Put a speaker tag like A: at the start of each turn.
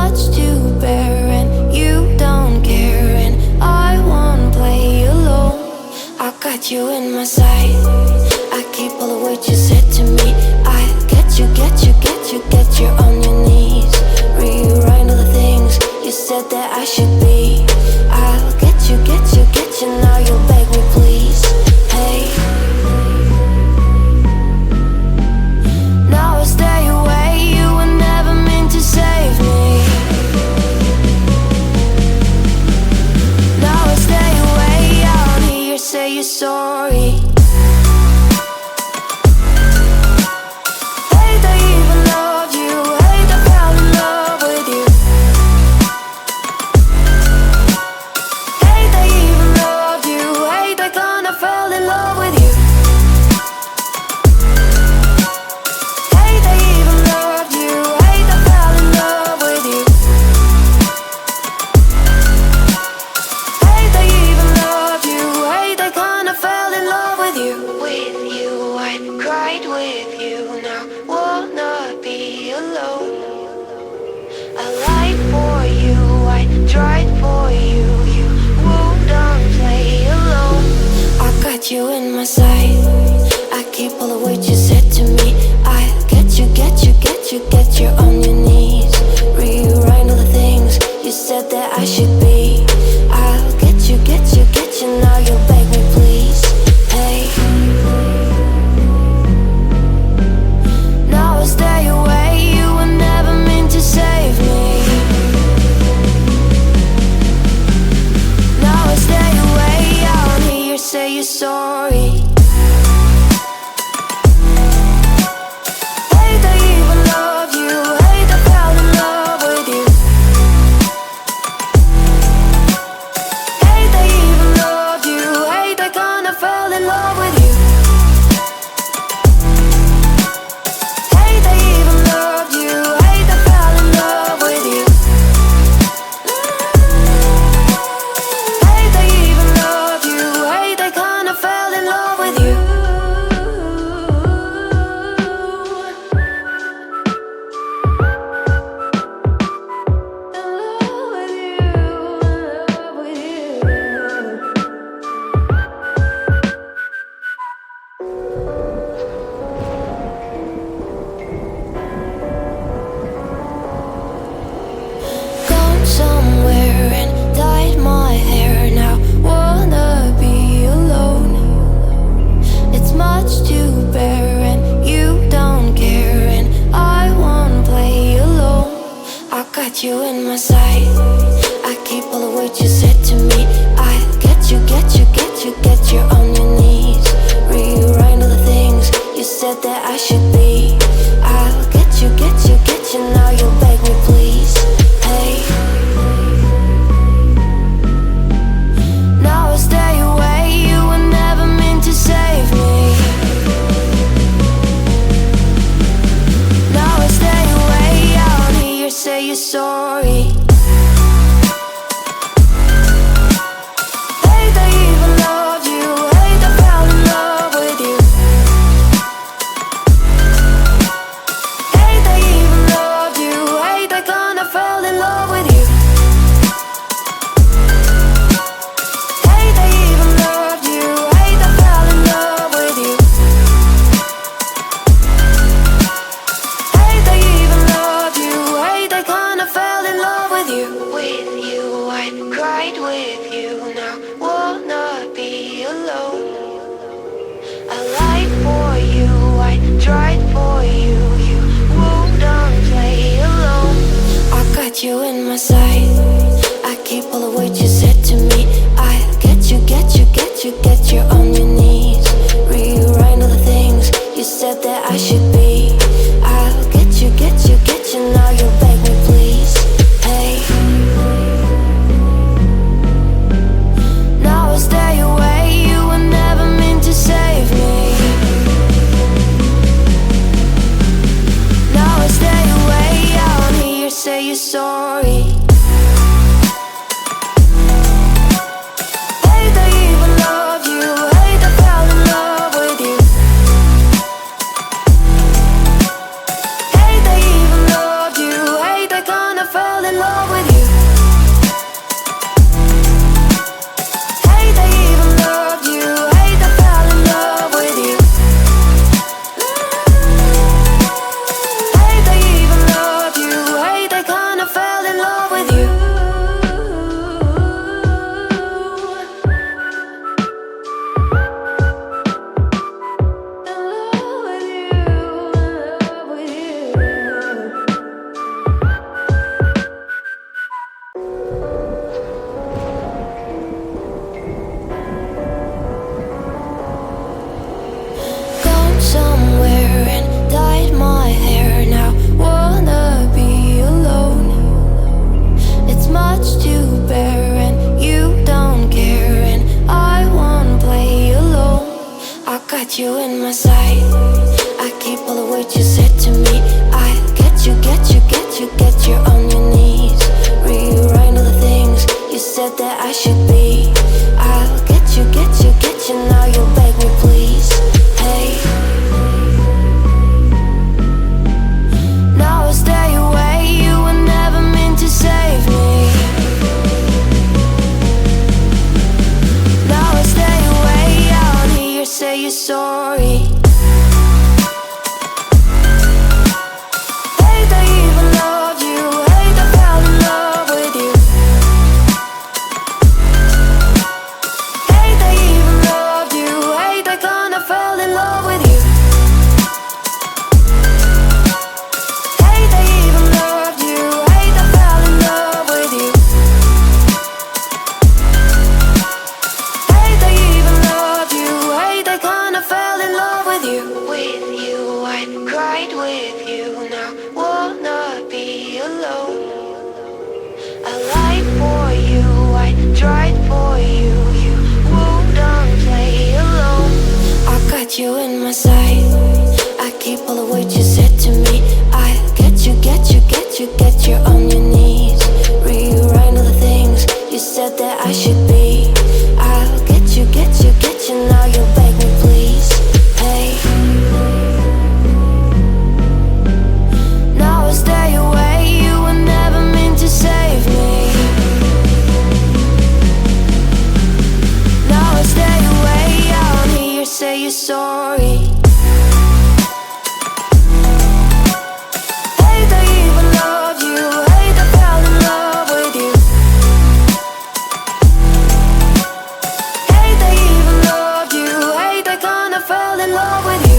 A: much to bear, and you don't care, and I won't play alone. I got you in my sight. I keep all the words you said to me. I get you, get you, get you, get you on your knees. Rewrite all the things you said that I should be. I'll get you, get you, get you. Now you'll beg me, please. Hey, now I stay away. You were never meant to save me. Now I stay away. I don't hear you say you're sorry. You in my sight. I keep all the words you said to me. I get you, get you, get you, get you on your knees. Rewrite all the things you said that I should be. I'll get you, get you, get you. Now you'll beg me, please. Hey, now I stay away. You were never meant to save me. Now I stay away. I don't hear you say you're sorry. Somewhere and dyed my hair. Now wanna be alone. It's much to bear, and you don't care, and I won't play alone. I got you in my sight. I keep all the words you said to me. I get you, get you, get you, get you on your knees. Rewrite all the things you said that I should be. I'll get you, get you, get you. Now you'll beg me, please. Hey, now I stay away. You were never meant to save me. Now I stay away. I don't hear you say you're sorry. Hate I even loved you. Hate I fell in love with you. Hate I even loved you. Hate I kinda fell in love with you. You in my sight. I keep all the words you said to me. I get you, get you, get you, get you on your knees. Rewrite all the things you said that I should be. I'll get you, get you, get you. Now you'll beg me, please. Hey, now I stay away. You were never meant to save me. Now I stay away. I don't hear you say you're sorry. Hate I even loved you. Hate I fell in love with you. Hate I even loved you. Hate I kinda fell fell in love with you. Hey, they even loved you. Hey, they fell in love with you. Hey, they even loved you. Hey, they kinda fell in love with you. Gone somewhere and dyed my hair now. Wanna be alone. It's much to bear and you don't care, and I won't play alone. I got you in my sight. I keep all the words you said to me. I get you, get you, get you, get you on your knees. Rewrite all the things you said that I should be. I'll get you, get you, get you. Now you'll beg me please. Hey, now I stay away. You were never meant to save me. Now I stay away. I don't hear you say you're sorry. Hey, they even loved you. Hey, they fell in love with you. Hey, they even loved you. Hey, they kinda fell in love with you. Hey, they even loved you. Hey, they fell in love with you. Hey, they even loved you. Hey, they kinda fell in love with you. With you, I cried with you. Now wanna be alone. I lied for you, I tried for you. You wouldn't play alone. I got you in my sight. I keep all the words you said to me. I get you, get you, get you, get you on your knees. Rewrite all the things you said that I should be. I'll get you, get you, get you. Now you'll beg me please. Hey, now I stay away. You were never meant to save me. Now I stay away. I don't hear you say you're sorry. Hey, they even loved you. Hey, they fell in love with you. Hey, they even loved you. Hey, they kinda fell in love with you.